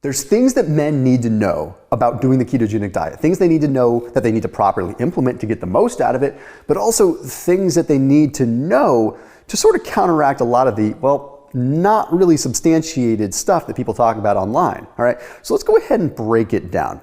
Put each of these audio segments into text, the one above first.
There's things that men need to know about doing the ketogenic diet, things they need to know that they need to properly implement to get the most out of it, but also things that they need to know to sort of counteract a lot of the, well, not really substantiated stuff that people talk about online. All right, so let's go ahead and break it down.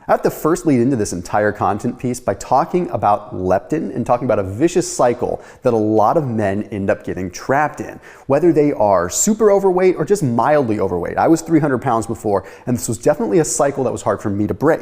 I have to first lead into this entire content piece by talking about leptin and talking about a vicious cycle that a lot of men end up getting trapped in, whether they are super overweight or just mildly overweight. I was 300 pounds before, and this was definitely a cycle that was hard for me to break.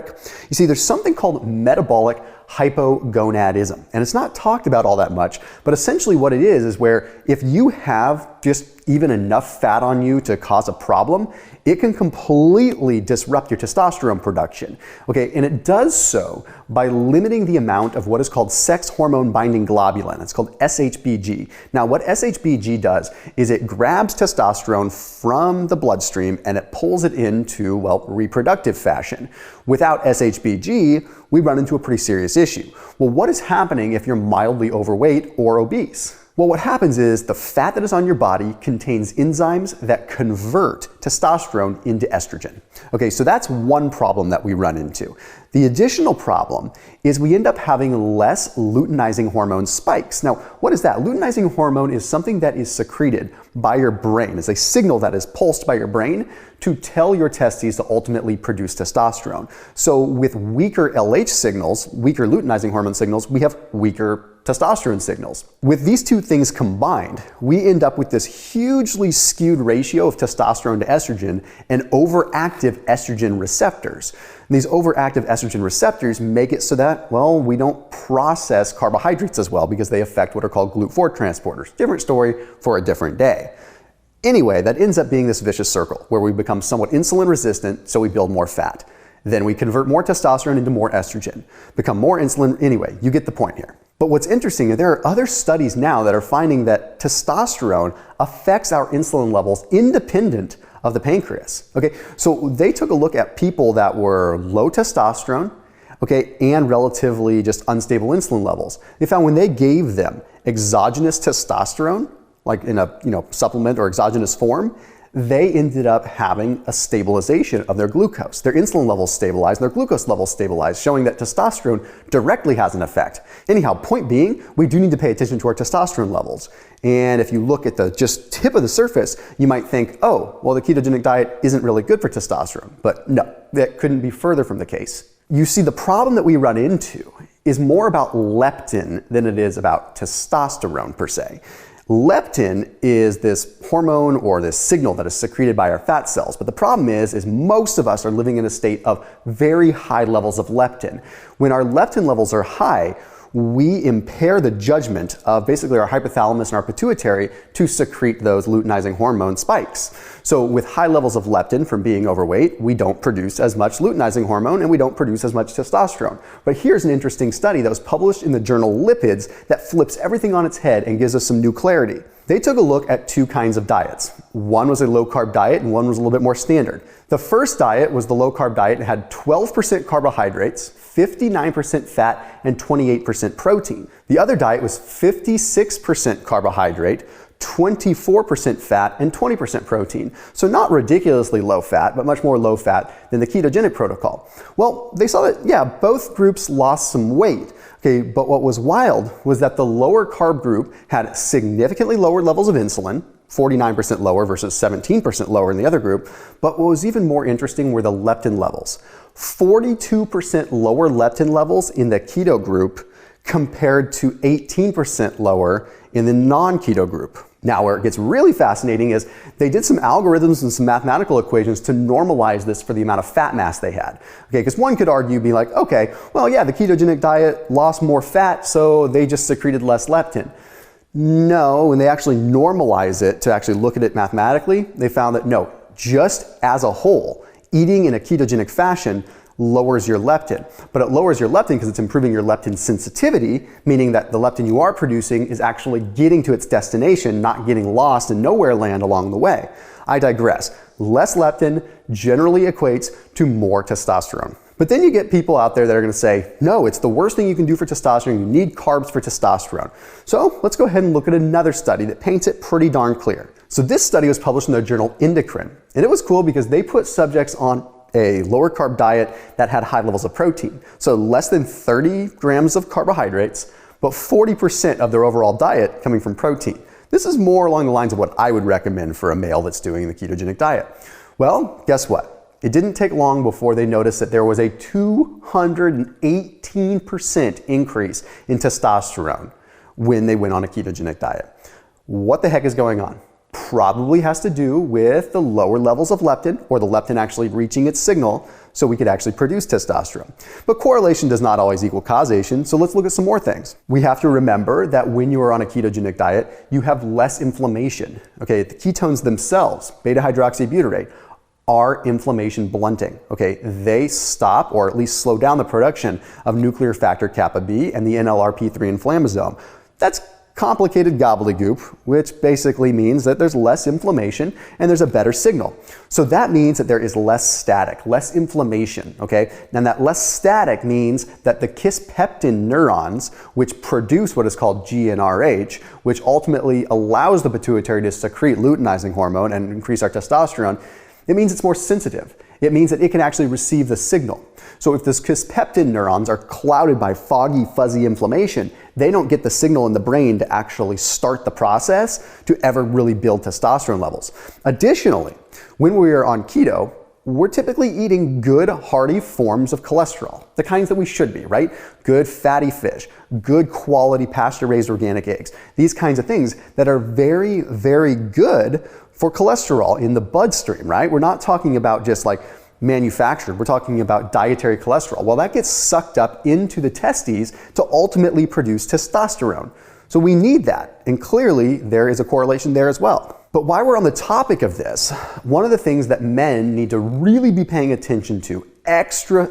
You see, there's something called metabolic hypogonadism, and it's not talked about all that much, but essentially what it is where if you have just even enough fat on you to cause a problem, it can completely disrupt your testosterone production. Okay, and it does so by limiting the amount of what is called sex hormone binding globulin. It's called SHBG. Now, what SHBG does is it grabs testosterone from the bloodstream and it pulls it into, well, reproductive fashion. Without SHBG, we run into a pretty serious issue. Well, what is happening if you're mildly overweight or obese? Well, what happens is the fat that is on your body contains enzymes that convert testosterone into estrogen. Okay, so that's one problem that we run into. The additional problem is we end up having less luteinizing hormone spikes. Now, what is that? Luteinizing hormone is something that is secreted by your brain. It's a signal that is pulsed by your brain to tell your testes to ultimately produce testosterone. So with weaker LH signals, weaker luteinizing hormone signals, we have weaker testosterone signals. With these two things combined, we end up with this hugely skewed ratio of testosterone to estrogen and overactive estrogen receptors. And these overactive estrogen receptors make it so that, well, we don't process carbohydrates as well because they affect what are called GLUT4 transporters. Different story for a different day. Anyway, that ends up being this vicious circle where we become somewhat insulin resistant, so we build more fat. Then we convert more testosterone into more estrogen, become more insulin. Anyway, you get the point here. But what's interesting is there are other studies now that are finding that testosterone affects our insulin levels independent of the pancreas. Okay, so they took a look at people that were low testosterone, okay, and relatively just unstable insulin levels. They found when they gave them exogenous testosterone, like in a supplement or exogenous form, they ended up having a stabilization of their glucose. Their insulin levels stabilized, their glucose levels stabilized, showing that testosterone directly has an effect. Anyhow, point being, we do need to pay attention to our testosterone levels. And if you look at the just tip of the surface, you might think, oh, well, the ketogenic diet isn't really good for testosterone. But no, that couldn't be further from the case. You see, the problem that we run into is more about leptin than it is about testosterone per se. Leptin is this hormone or this signal that is secreted by our fat cells. But the problem is most of us are living in a state of very high levels of leptin. When our leptin levels are high, we impair the judgment of basically our hypothalamus and our pituitary to secrete those luteinizing hormone spikes. So with high levels of leptin from being overweight, we don't produce as much luteinizing hormone and we don't produce as much testosterone. But here's an interesting study that was published in the journal Lipids that flips everything on its head and gives us some new clarity. They took a look at two kinds of diets. One was a low-carb diet and one was a little bit more standard. The first diet was the low-carb diet and had 12% carbohydrates, 59% fat, and 28% protein. The other diet was 56% carbohydrate, 24% fat, and 20% protein. So not ridiculously low fat, but much more low fat than the ketogenic protocol. Well, they saw that, yeah, both groups lost some weight. Okay, but what was wild was that the lower carb group had significantly lower levels of insulin, 49% lower versus 17% lower in the other group. But what was even more interesting were the leptin levels. 42% lower leptin levels in the keto group compared to 18% lower in the non-keto group. Now, where it gets really fascinating is they did some algorithms and some mathematical equations to normalize this for the amount of fat mass they had. Okay, because one could argue, be like, okay, well, yeah, the ketogenic diet lost more fat, so they just secreted less leptin. No, when they actually normalize it to actually look at it mathematically, they found that no, just as a whole, eating in a ketogenic fashion lowers your leptin. But it lowers your leptin because it's improving your leptin sensitivity, meaning that the leptin you are producing is actually getting to its destination, not getting lost in nowhere land along the way. I digress. Less leptin generally equates to more testosterone. But then you get people out there that are going to say, no, it's the worst thing you can do for testosterone. You need carbs for testosterone. So let's go ahead and look at another study that paints it pretty darn clear. So this study was published in the journal Endocrine, and it was cool because they put subjects on a lower carb diet that had high levels of protein. So less than 30 grams of carbohydrates, but 40% of their overall diet coming from protein. This is more along the lines of what I would recommend for a male that's doing the ketogenic diet. Well, guess what? It didn't take long before they noticed that there was a 218% increase in testosterone when they went on a ketogenic diet. What the heck is going on? Probably has to do with the lower levels of leptin, or the leptin actually reaching its signal so we could actually produce testosterone. But correlation does not always equal causation, so let's look at some more things. We have to remember that when you are on a ketogenic diet, you have less inflammation. Okay, the ketones themselves, beta-hydroxybutyrate, are inflammation blunting. Okay, they stop or at least slow down the production of nuclear factor kappa B and the NLRP3 inflammasome. That's complicated gobbledygook, which basically means that there's less inflammation and there's a better signal. So that means that there is less static, less inflammation, okay? And that less static means that the kisspeptin neurons, which produce what is called GnRH, which ultimately allows the pituitary to secrete luteinizing hormone and increase our testosterone, it means it's more sensitive. It means that it can actually receive the signal. So if these kisspeptin neurons are clouded by foggy, fuzzy inflammation, they don't get the signal in the brain to actually start the process to ever really build testosterone levels. Additionally, when we are on keto, we're typically eating good, hearty forms of cholesterol, the kinds that we should be, right? Good fatty fish, good quality pasture-raised organic eggs, these kinds of things that are very, very good for cholesterol in the bloodstream, right? We're not talking about just like manufactured, we're talking about dietary cholesterol. Well, that gets sucked up into the testes to ultimately produce testosterone. So we need that, and clearly there is a correlation there as well. But while we're on the topic of this, one of the things that men need to really be paying attention to extra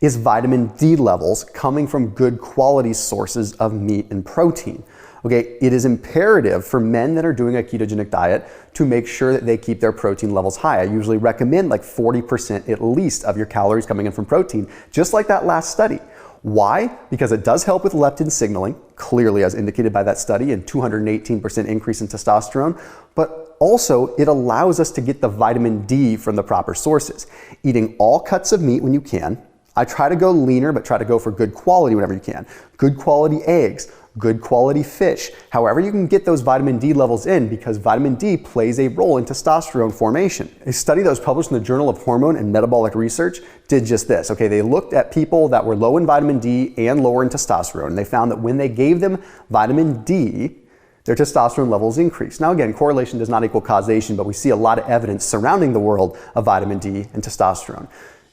is vitamin D levels coming from good quality sources of meat and protein. Okay, it is imperative for men that are doing a ketogenic diet to make sure that they keep their protein levels high. I usually recommend like 40% at least of your calories coming in from protein, just like that last study. Why? Because it does help with leptin signaling, clearly as indicated by that study, and 218% increase in testosterone, but also it allows us to get the vitamin D from the proper sources. Eating all cuts of meat when you can. I try to go leaner, but try to go for good quality whenever you can. Good quality eggs, good quality fish, however you can get those vitamin D levels in, because vitamin D plays a role in testosterone formation. A study that was published in the Journal of Hormone and Metabolic Research did just this. Okay, they looked at people that were low in vitamin D and lower in testosterone, and they found that when they gave them vitamin D, their testosterone levels increased. Now again, correlation does not equal causation, but we see a lot of evidence surrounding the world of vitamin D and testosterone.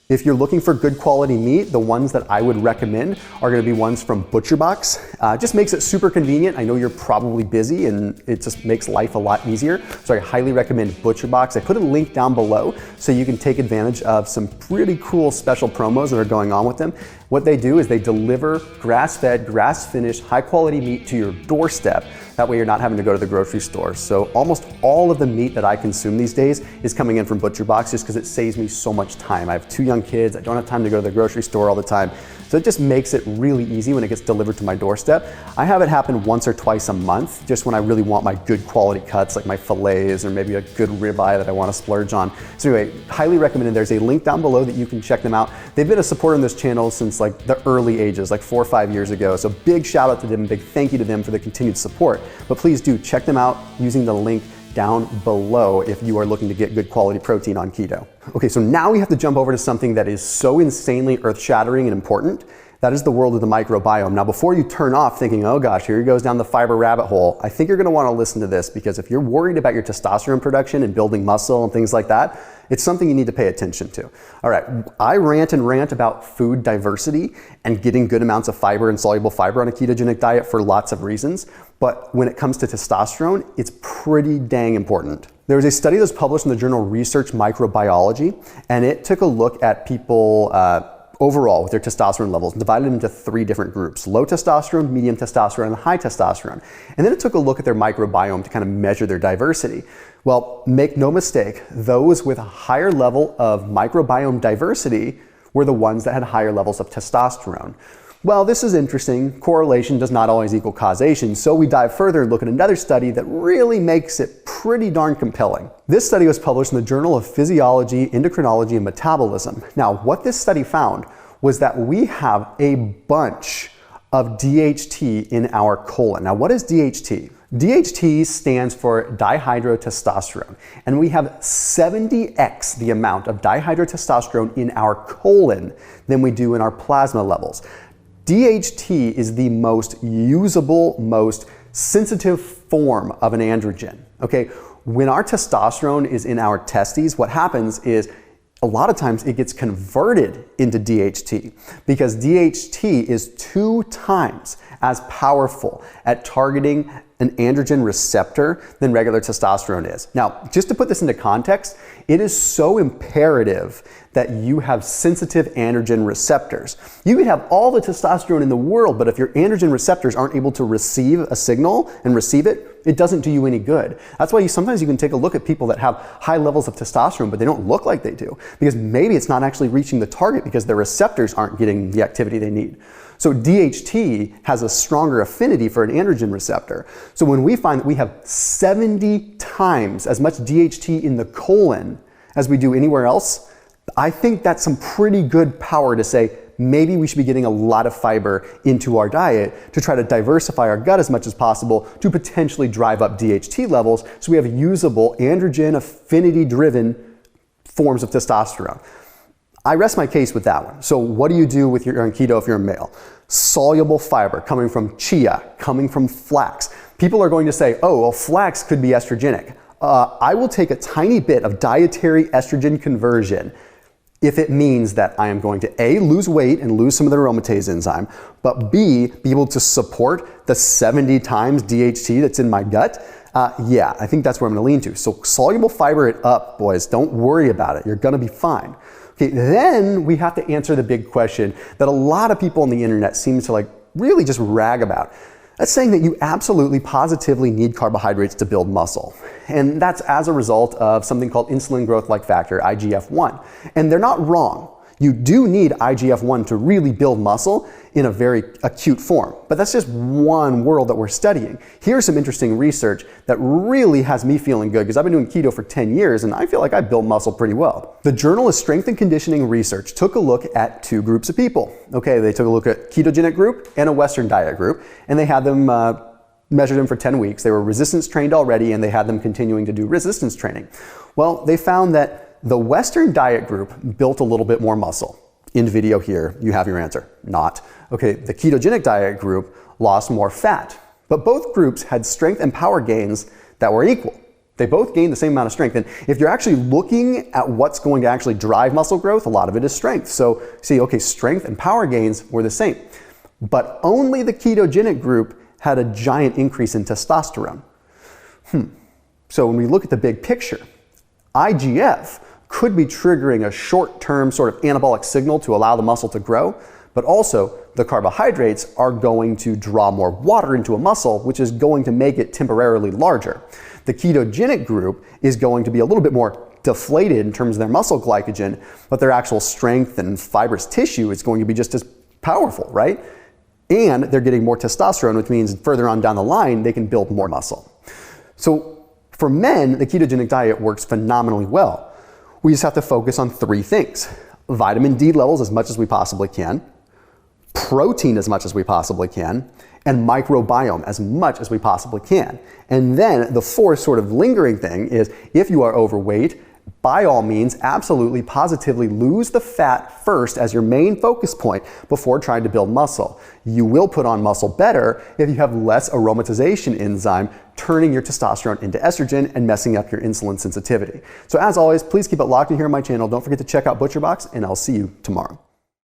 If you're looking for good quality meat, the ones that I would recommend are gonna be ones from ButcherBox. Just makes it super convenient. I know you're probably busy and it just makes life a lot easier. So I highly recommend ButcherBox. I put a link down below so you can take advantage of some pretty cool special promos that are going on with them. What they do is they deliver grass-fed, grass-finished, high-quality meat to your doorstep. That way you're not having to go to the grocery store. So almost all of the meat that I consume these days is coming in from ButcherBox just because it saves me so much time. I have 2 young kids. I don't have time to go to the grocery store all the time. So it just makes it really easy when it gets delivered to my doorstep. I have it happen once or twice a month, just when I really want my good quality cuts, like my fillets or maybe a good ribeye that I want to splurge on. So anyway, highly recommended. There's a link down below that you can check them out. They've been a supporter on this channel since like the early ages, like 4 or 5 years ago. So big shout out to them, big thank you to them for the continued support. But please do check them out using the link down below if you are looking to get good quality protein on keto. Okay, so now we have to jump over to something that is so insanely earth-shattering and important. That is the world of the microbiome. Now, before you turn off thinking, oh gosh, here he goes down the fiber rabbit hole, I think you're gonna wanna listen to this, because if you're worried about your testosterone production and building muscle and things like that, it's something you need to pay attention to. All right, I rant about food diversity and getting good amounts of fiber and soluble fiber on a ketogenic diet for lots of reasons, but when it comes to testosterone, it's pretty dang important. There was a study that was published in the journal Research Microbiology, and it took a look at people overall with their testosterone levels and divided them into 3 different groups: low testosterone, medium testosterone, and high testosterone. And then it took a look at their microbiome to kind of measure their diversity. Well, make no mistake, those with a higher level of microbiome diversity were the ones that had higher levels of testosterone. Well, this is interesting. Correlation does not always equal causation, so we dive further and look at another study that really makes it pretty darn compelling. This study was published in the Journal of Physiology, Endocrinology, and Metabolism. Now, what this study found was that we have a bunch of DHT in our colon. Now, what is DHT? DHT stands for dihydrotestosterone, and we have 70x the amount of dihydrotestosterone in our colon than we do in our plasma levels. DHT is the most usable, most sensitive form of an androgen. Okay, when our testosterone is in our testes, what happens is a lot of times it gets converted into DHT because DHT is 2 times as powerful at targeting an androgen receptor than regular testosterone is. Now, just to put this into context, it is so imperative that you have sensitive androgen receptors. You could have all the testosterone in the world, but if your androgen receptors aren't able to receive a signal and receive it, it doesn't do you any good. That's why sometimes you can take a look at people that have high levels of testosterone, but they don't look like they do, because maybe it's not actually reaching the target because their receptors aren't getting the activity they need. So DHT has a stronger affinity for an androgen receptor. So when we find that we have 70 times as much DHT in the colon as we do anywhere else, I think that's some pretty good power to say maybe we should be getting a lot of fiber into our diet to try to diversify our gut as much as possible to potentially drive up DHT levels so we have usable androgen affinity driven forms of testosterone. I rest my case with that one. So what do you do if you're on keto if you're a male? Soluble fiber coming from chia, coming from flax. People are going to say, oh, well, flax could be estrogenic. I will take a tiny bit of dietary estrogen conversion if it means that I am going to A, lose weight and lose some of the aromatase enzyme, but B, be able to support the 70 times DHT that's in my gut. Yeah, I think that's where I'm gonna lean to. So soluble fiber it up, boys. Don't worry about it. You're gonna be fine. Okay, then we have to answer the big question that a lot of people on the internet seem to really just rag about. That's saying that you absolutely positively need carbohydrates to build muscle. And that's as a result of something called insulin growth-like factor, IGF-1. And they're not wrong. You do need IGF-1 to really build muscle in a very acute form. But that's just one world that we're studying. Here's some interesting research that really has me feeling good because I've been doing keto for 10 years and I feel like I built muscle pretty well. The Journal of Strength and Conditioning Research took a look at 2 groups of people. Okay, they took a look at ketogenic group and a Western diet group, and they had them measured them for 10 weeks. They were resistance trained already and they had them continuing to do resistance training. Well, they found that the Western diet group built a little bit more muscle. In video here, you have your answer. Not. Okay, the ketogenic diet group lost more fat, but both groups had strength and power gains that were equal. They both gained the same amount of strength. And if you're actually looking at what's going to actually drive muscle growth, a lot of it is strength. So see, okay, strength and power gains were the same, but only the ketogenic group had a giant increase in testosterone. So when we look at the big picture, IGF could be triggering a short-term sort of anabolic signal to allow the muscle to grow, but also the carbohydrates are going to draw more water into a muscle, which is going to make it temporarily larger. The ketogenic group is going to be a little bit more deflated in terms of their muscle glycogen, but their actual strength and fibrous tissue is going to be just as powerful, right? And they're getting more testosterone, which means further on down the line, they can build more muscle. So for men, the ketogenic diet works phenomenally well. We just have to focus on 3 things. Vitamin D levels as much as we possibly can, protein as much as we possibly can, and microbiome as much as we possibly can. And then the 4th sort of lingering thing is if you are overweight, by all means, absolutely, positively lose the fat first as your main focus point before trying to build muscle. You will put on muscle better if you have less aromatization enzyme turning your testosterone into estrogen and messing up your insulin sensitivity. So as always, please keep it locked in here on my channel. Don't forget to check out ButcherBox, and I'll see you tomorrow.